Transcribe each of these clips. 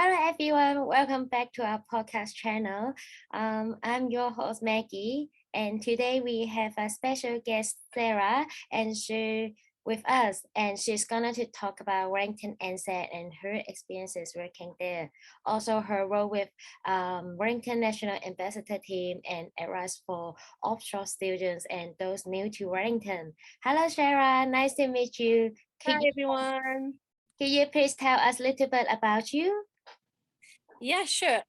Hello everyone, welcome back to our podcast channel. I'm your host Maggie, and today we have a special guest Sarah, and she with us, and she's gonna to talk about WellingtonNZ and her experiences working there. Also, her role with Wellington National Ambassador Team and advice for offshore students and those new to Wellington. Hello, Sarah. Nice to meet you. Hi, everyone. Can you please tell us a little bit about you? Yeah, sure.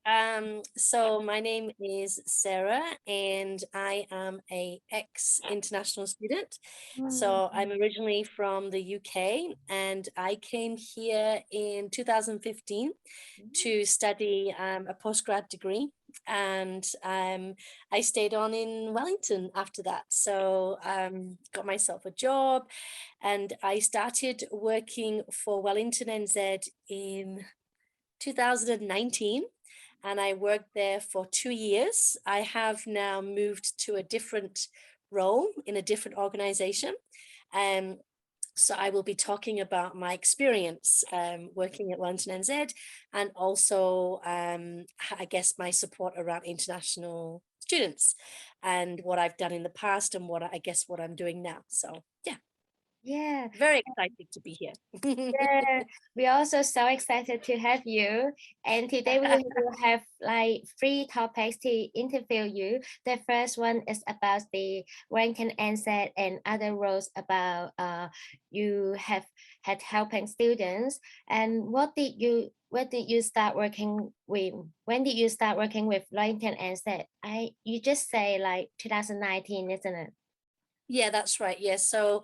So my name is Sarah, and I am a ex-international student. So I'm originally from the UK, and I came here in 2015 to study a postgrad degree, and I stayed on in Wellington after that. So got myself a job, and I started working for WellingtonNZ in 2019, and I worked there for 2 years. I have now moved to a different role in a different organization. So I will be talking about my experience working at Wellington NZ, and also I guess my support around international students and what I've done in the past and what what I'm doing now. So Yeah, very excited to be here. yeah, we're also so excited to have you. And today we will have like three topics to interview you. The first one is about the Wellington NZ and other roles about you have had helping students. And when did you start working with Wellington NZ? You just say like 2019, isn't it? Yeah, that's right. Yeah. So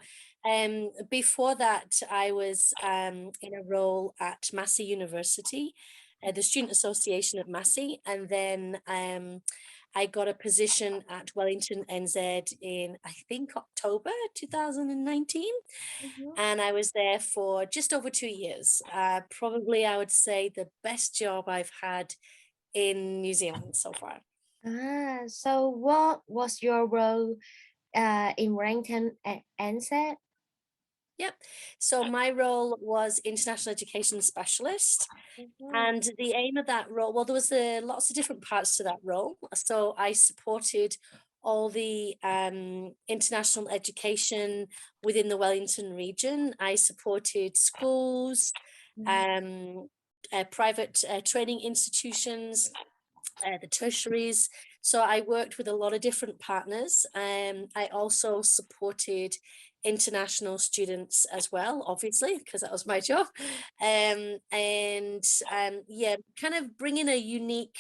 before that, I was in a role at Massey University, the Student Association at Massey. And then I got a position at Wellington NZ in, I think, October 2019. Mhm. And I was there for just over 2 years. Probably, I would say, the best job I've had in New Zealand so far. So what was your role in Wellington NZ? Yep. So my role was international education specialist. And the aim of that role, well, there was lots of different parts to that role. So I supported all the international education within the Wellington region. I supported schools, private training institutions, the tertiaries. So I worked with a lot of different partners. I also supported international students as well, obviously, because that was my job. Yeah, kind of bringing a unique,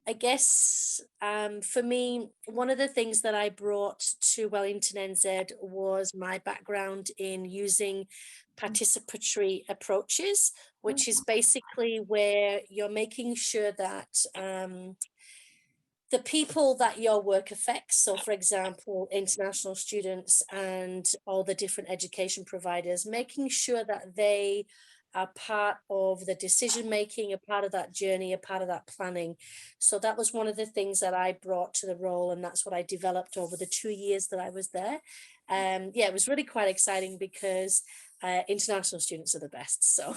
I guess, for me, one of the things that I brought to Wellington NZ was my background in using participatory approaches, which is basically where you're making sure that the people that your work affects, so for example, international students and all the different education providers, making sure that they are part of the decision making, a part of that journey, a part of that planning. So that was one of the things that I brought to the role, and that's what I developed over the 2 years that I was there. Yeah, it was really quite exciting because international students are the best. So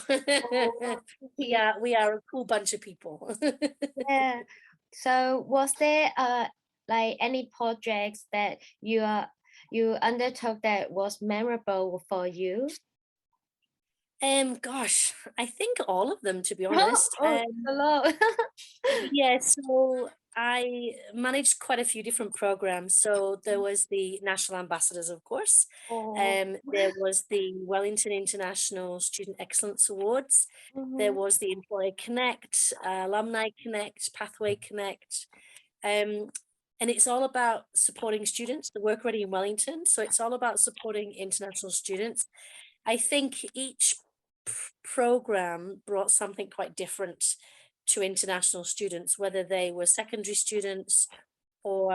we are a cool bunch of people. Yeah. So was there like any projects that you undertook that was memorable for you? Gosh, I think all of them, to be Oh, honest. oh, hello. Yeah, so I managed quite a few different programs. So there was the National Ambassadors, of course. Oh. There was the Wellington International Student Excellence Awards. There Mhm. was the Employer Connect, Alumni Connect, Pathway Connect. Um, and it's all about supporting students, the work ready in Wellington. So it's all about supporting international students. I think each program brought something quite different to international students, whether they were secondary students or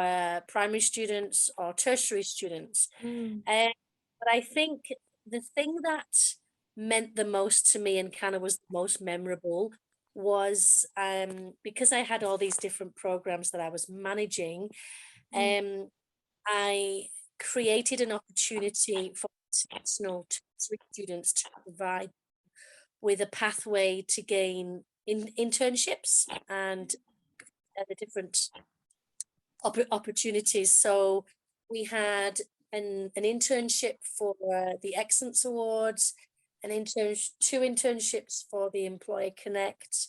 primary students or tertiary students. Mm. But I think the thing that meant the most to me and kind of was the most memorable was because I had all these different programs that I was managing, Mm. I created an opportunity for international tertiary students to provide with a pathway to gain internships and the different opportunities. So we had an internship for the Excellence Awards, two internships for the Employer Connect.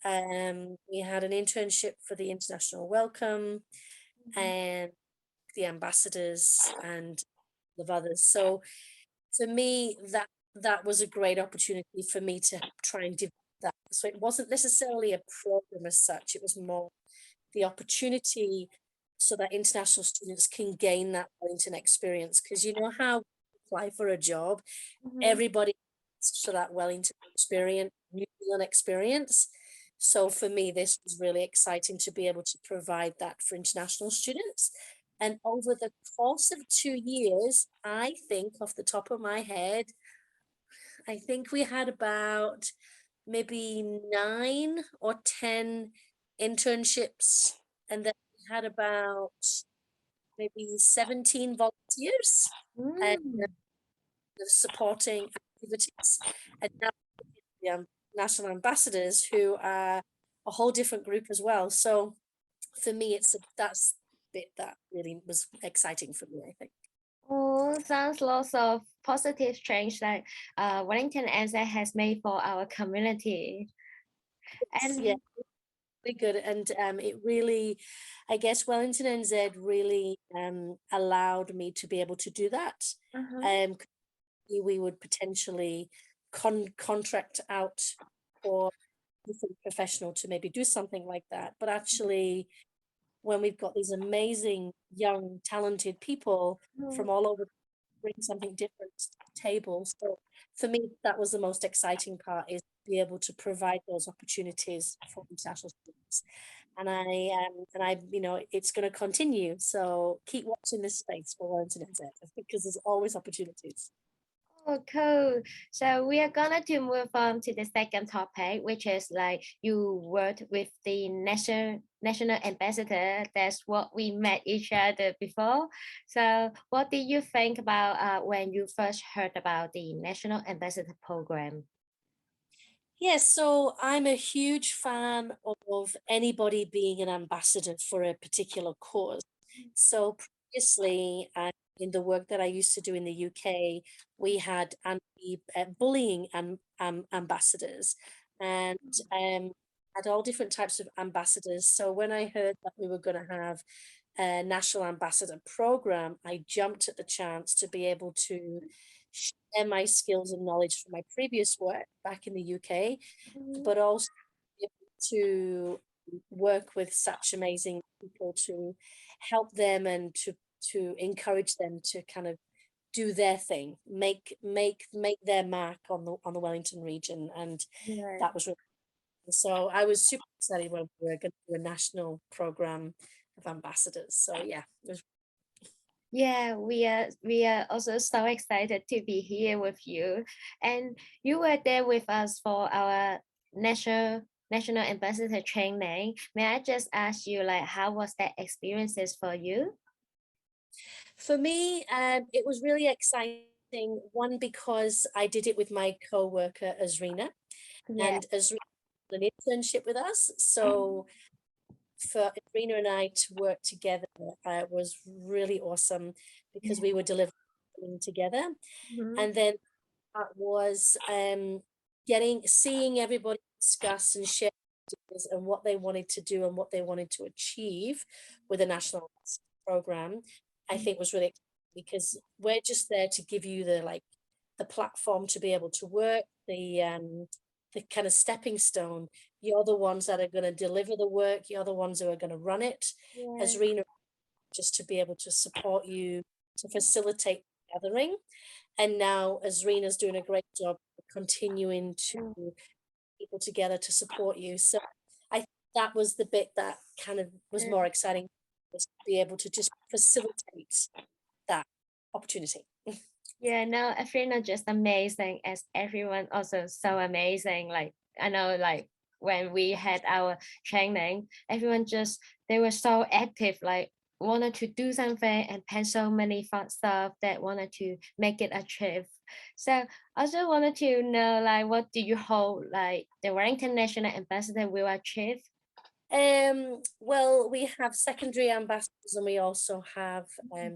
We had an internship for the International Welcome and the ambassadors and of others. So for me, that was a great opportunity for me to try and develop that. So it wasn't necessarily a program as such, it was more the opportunity so that international students can gain that Wellington experience. Because you know how you apply for a job, everybody for that Wellington experience, New Zealand experience. So for me, this was really exciting to be able to provide that for international students. And over the course of 2 years, I think off the top of my head, I think we had about maybe 9 or 10 internships, and then we had about maybe 17 volunteers and supporting activities. And now the national ambassadors, who are a whole different group as well. So for me, that's the bit that really was exciting for me, I think. Oh, sounds lots of positive change that WellingtonNZ has made for our community. Yeah, And really good. And it really, I guess WellingtonNZ really allowed me to be able to do that. We would potentially contract out for different professional to maybe do something like that. But actually, when we've got these amazing, young, talented people from all over, bring something different to the table. So for me, that was the most exciting part, is to be able to provide those opportunities for international students. And I, it's going to continue. So keep watching this space for WellingtonNZ, because there's always opportunities. oh, cool. So we are gonna to move on to the second topic, which is like you worked with the national ambassador. That's what we met each other before. So what did you think about when you first heard about the national ambassador program? Yes, so I'm a huge fan of anybody being an ambassador for a particular cause. So previously, in the work that I used to do in the UK, we had anti-bullying ambassadors, and had all different types of ambassadors. So when I heard that we were going to have a national ambassador program, I jumped at the chance to be able to share my skills and knowledge from my previous work back in the UK, but also to work with such amazing people to help them and to encourage them to kind of do their thing, make their mark on the Wellington region. And Yeah. that was really, so I was super excited when we were going to do a national program of ambassadors. So yeah, it was. Yeah, we are also so excited to be here with you. And you were there with us for our national ambassador training. May I just ask you, like, how was that experiences for you? For me, it was really exciting. One, because I did it with my co-worker Azrina, Yeah. and Azrina did an internship with us. So for Adrena and I to work together was really awesome, because we were delivering together. And then that was seeing everybody discuss and share ideas and what they wanted to do and what they wanted to achieve with a national program. I think was really exciting, because we're just there to give you the platform to be able to work, the kind of stepping stone. You're the ones that are going to deliver the work. You're the ones who are going to run it. As Rena, just to be able to support you, to facilitate gathering. And now Azrina's doing a great job continuing to people together to support you. So I think that was the bit that kind of was more exciting, was to be able to just facilitate that opportunity. Yeah, no, Afrina just amazing, as everyone also so amazing. Like I know, like when we had our training, everyone just they were so active, like wanted to do something and plan so many fun stuff that wanted to make it achieve. So I also wanted to know, like, what do you hope, like, the Wellington National Ambassador will achieve? Well, we have secondary ambassadors and we also have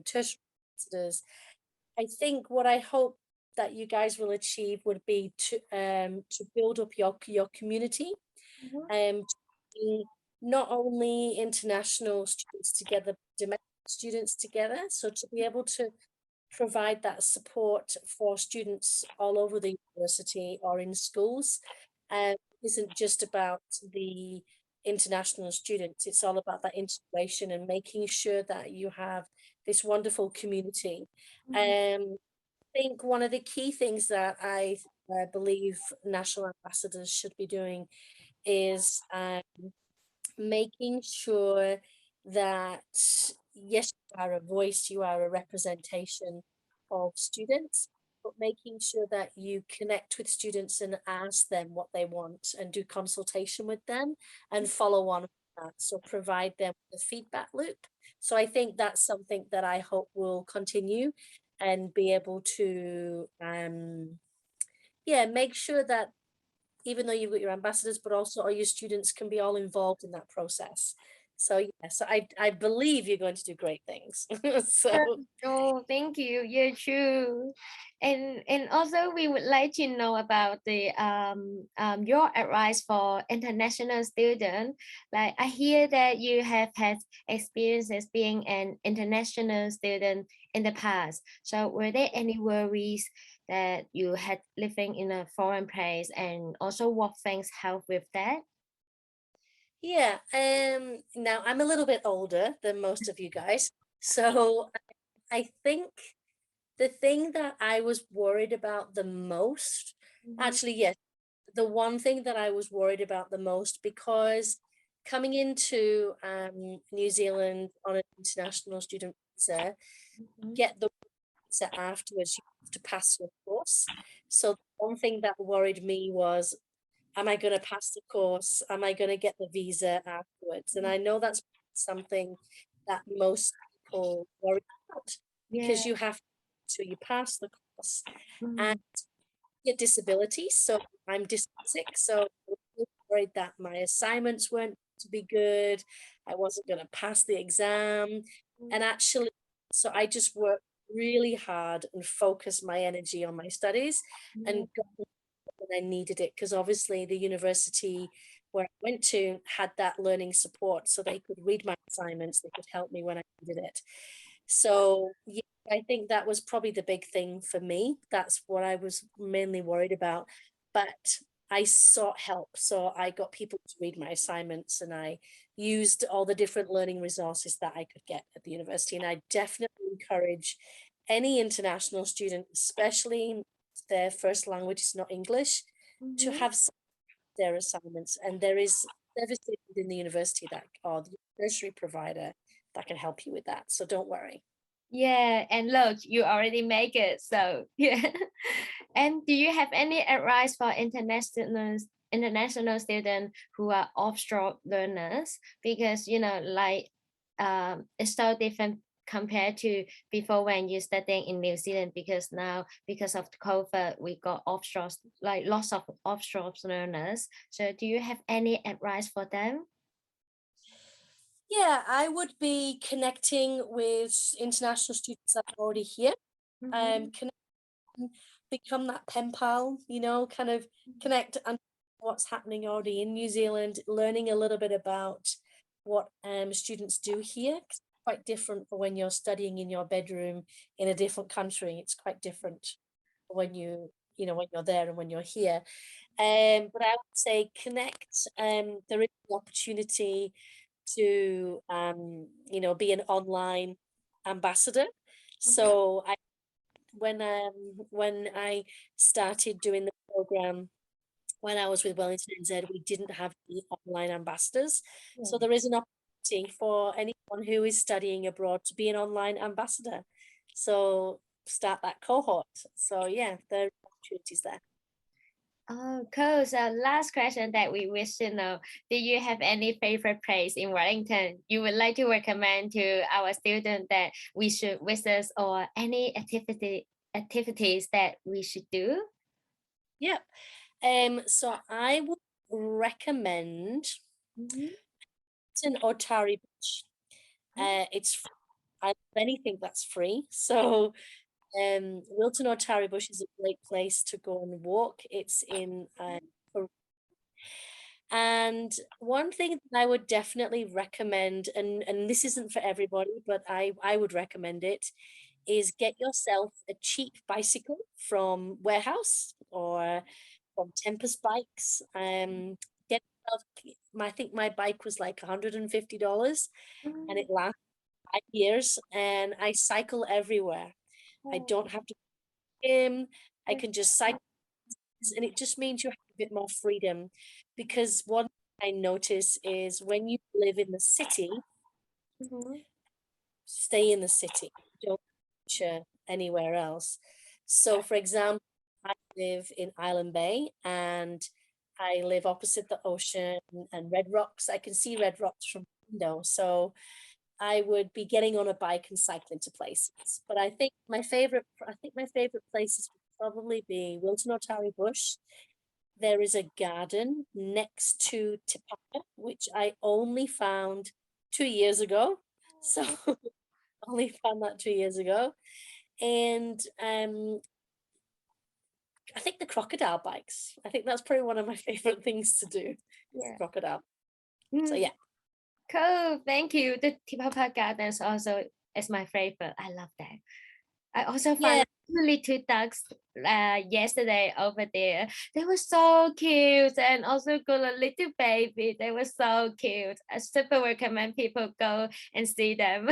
tertiary ambassadors. I think what I hope that you guys will achieve would be to build up your community, to bring not only international students together, domestic students together. So to be able to provide that support for students all over the university or in schools isn't just about the international students. It's all about that integration and making sure that you have this wonderful community. I think one of the key things that I believe national ambassadors should be doing is making sure that, yes, you are a voice, you are a representation of students, but making sure that you connect with students and ask them what they want and do consultation with them and follow on with that. So provide them with a feedback loop. So I think that's something that I hope will continue and be able to make sure that even though you've got your ambassadors, but also all your students can be all involved in that process. So yeah, so I believe you're going to do great things. So Oh, thank you. Yeah, true. And also we would like to know about the your advice for international student. Like I hear that you have had experiences being an international student in the past. So were there any worries that you had living in a foreign place, and also what things help with that? yeah, now I'm a little bit older than most of you guys. So I think the thing that I was worried about the most, Mhm, actually, yes, the one thing that I was worried about the most, because coming into New Zealand on an international student visa, mhm, get the visa afterwards, you have to pass your course. So the one thing that worried me was, am I going to pass the course? Am I going to get the visa afterwards? And I know that's something that most people worry about yeah. because you have to you pass the course and Mhm, get disability. So I'm dyslexic, so I was worried that my assignments weren't to be good. I wasn't going to pass the exam, and actually, so I just worked really hard and focused my energy on my studies mhm, and got when I needed it, because obviously the university where I went to had that learning support, so they could read my assignments, they could help me when I needed it. So yeah, I think that was probably the big thing for me. That's what I was mainly worried about. But I sought help. So I got people to read my assignments and I used all the different learning resources that I could get at the university. And I definitely encourage any international student, especially if their first language is not English, to mhm. have their assignments. And there is services within the university that or the tertiary provider that can help you with that. So don't worry. Yeah, and look, you already make it. So yeah. And do you have any advice for international students who are offshore learners? Because like it's so different compared to before when you're studying in New Zealand, because now because of the COVID we got offshore, like lots of offshore learners. So do you have any advice for them? Yeah, I would be connecting with international students that are already here. Mm-hmm. Connect, become that pen pal, kind of connect and what's happening already in New Zealand, learning a little bit about what students do here. 'Cause it's quite different for when you're studying in your bedroom in a different country. It's quite different when when you're there and when you're here. But I would say connect. There is an opportunity to be an online ambassador. So when I started doing the program when I was with WellingtonNZ, we didn't have any online ambassadors. So there is an opportunity for anyone who is studying abroad to be an online ambassador. So start that cohort. So yeah, there are opportunities there. Oh, cool. So last question that we wish to know, do you have any favorite place in Wellington you would like to recommend to our students that we should visit, or any activity activities that we should do? Yeah. So I would recommend an Otari Beach. It's I love anything that's free. So Wilton Otari Bush is a great place to go and walk. It's in and one thing that I would definitely recommend, and this isn't for everybody, but I would recommend it, is get yourself a cheap bicycle from Warehouse or from Tempest Bikes. Get yourself, I think my bike was like $150 and it lasts 5 years and I cycle everywhere. I don't have to gym. I can just cycle and it just means you have a bit more freedom because one thing I notice is when you live in the city, stay in the city, don't venture anywhere else. So for example, I live in Island Bay and I live opposite the ocean and Red Rocks. I can see Red Rocks from the window. So I would be getting on a bike and cycling to places. But I think my favorite places would probably be Wilton Otari Bush. There is a garden next to Tipaka, which I only found 2 years ago. So only found that 2 years ago. And I think the crocodile bikes. I think that's probably one of my favorite things to do. Yeah. Crocodile. So yeah. Cool. Thank you. The Tipapa Gardens also is my favorite. I love that. I also found really two ducks yesterday over there. They were so cute and also got a little baby. They were so cute. I super recommend people go and see them.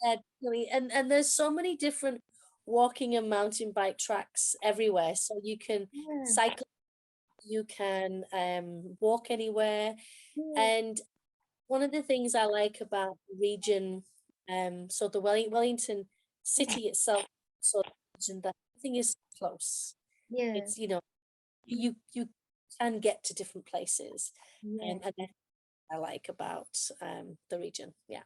Definitely. And there's so many different walking and mountain bike tracks everywhere. So you can cycle, you can walk anywhere. And one of the things I like about the region, so the Wellington City itself, so the region, that everything is close. It's, you can get to different places. And that's what I like about the region. Yeah.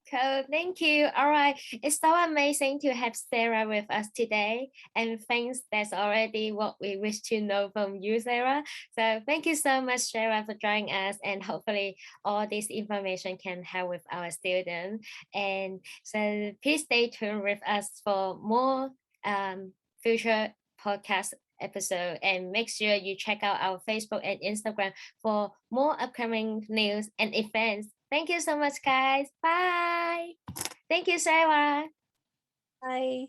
Cool, thank you. All right, it's so amazing to have Sarah with us today, and thanks. That's already what we wish to know from you, Sarah. So thank you so much, Sarah, for joining us, and hopefully all this information can help with our students. And so please stay tuned with us for more future podcast episode, and make sure you check out our Facebook and Instagram for more upcoming news and events. Thank you so much, guys. Bye. Thank you, Sarah. Bye.